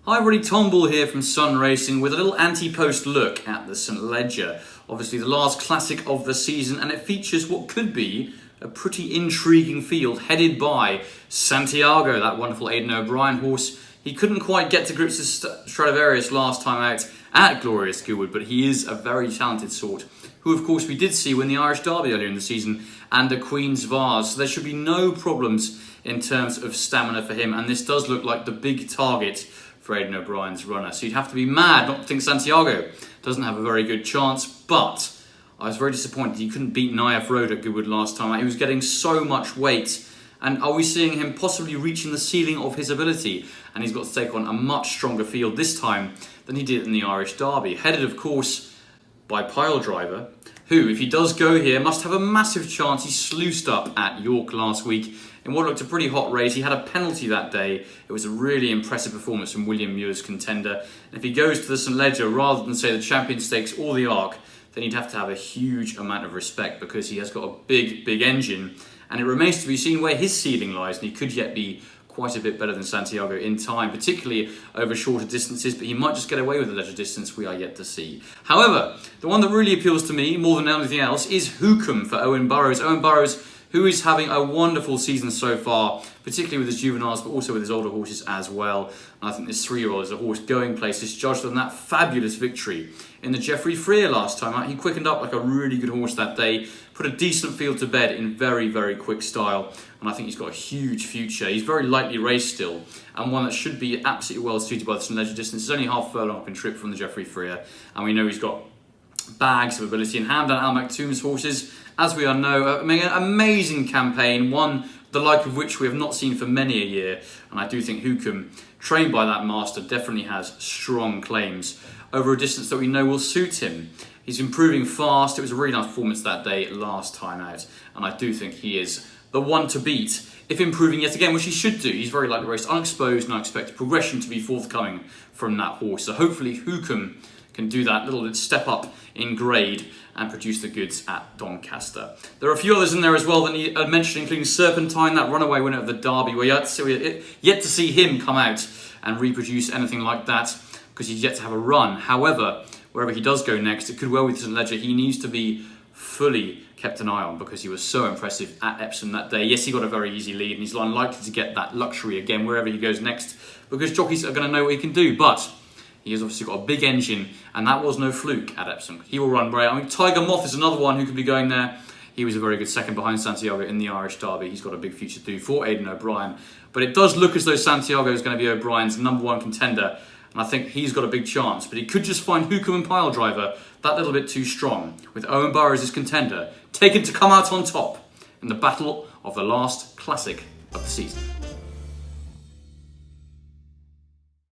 Hi everybody, Tom Ball here from Sun Racing with a little Ante-Post look at the St Leger. Obviously the last classic of the season, and it features what could be a pretty intriguing field headed by Santiago, that wonderful Aidan O'Brien horse. He couldn't quite get to grips with Stradivarius last time out at Glorious Goodwood, but he is a very talented sort, who of course we did see win the Irish Derby earlier in the season and the Queen's Vase, so there should be no problems in terms of stamina for him, and this does look like the big target for Aidan O'Brien's runner. So you'd have to be mad not to think Santiago doesn't have a very good chance, but I was very disappointed he couldn't beat Naif Road at Goodwood last time. He was getting so much weight, and are we seeing him possibly reaching the ceiling of his ability? And he's got to take on a much stronger field this time than he did in the Irish Derby, headed of course by Pyledriver, who, if he does go here, must have a massive chance. He sluiced up at York last week in what looked a pretty hot race. He had a penalty that day. It was a really impressive performance from William Muir's contender. And if he goes to the St Leger rather than, say, the Champion Stakes or the Arc, then he'd have to have a huge amount of respect because he has got a big engine. And it remains to be seen where his ceiling lies, and he could yet be quite a bit better than Santiago in time, particularly over shorter distances, but he might just get away with the leisure distance. We are yet to see. However, the one that really appeals to me more than anything else is HUKUM for Owen Burrows. Owen Burrows, who is having a wonderful season so far, particularly with his juveniles, but also with his older horses as well. And I think this 3-year-old is a horse going places, judged on that fabulous victory in the Geoffrey Freer last time out. He quickened up like a really good horse that day, put a decent field to bed in very quick style, and I think he's got a huge future. He's very lightly raced still, and one that should be absolutely well suited by the St Leger distance. He's only half furlong up in trip from the Geoffrey Freer, and we know he's got bags of ability. And Hamdan Al Maktoum's horses, as we all know, made an amazing campaign, one the like of which we have not seen for many a year, and I do think HUKUM, trained by that master, definitely has strong claims over a distance that we know will suit him. He's improving fast. It was a really nice performance that day last time out, and I do think he is the one to beat if improving yet again, which he should do. He's very lightly raced, unexposed, and I expect progression to be forthcoming from that horse. So hopefully HUKUM can do that little step up in grade and produce the goods at Doncaster. There are a few others in there as well that need mentioned, including Serpentine, that runaway winner of the Derby. We're yet to see him come out and reproduce anything like that because he's yet to have a run. However, wherever he does go next, it could well be St Leger. He needs to be fully kept an eye on because he was so impressive at Epsom that day. Yes, he got a very easy lead, and he's unlikely to get that luxury again wherever he goes next because jockeys are going to know what he can do. But he has obviously got a big engine, and that was no fluke at Epsom. He will run great. I mean, Tiger Moth is another one who could be going there. He was a very good second behind Santiago in the Irish Derby. He's got a big future to do for Aidan O'Brien. But it does look as though Santiago is going to be O'Brien's #1 contender, and I think he's got a big chance. But he could just find HUKUM and Pyledriver that little bit too strong, with Owen Burrows as contender, taken to come out on top in the battle of the last classic of the season.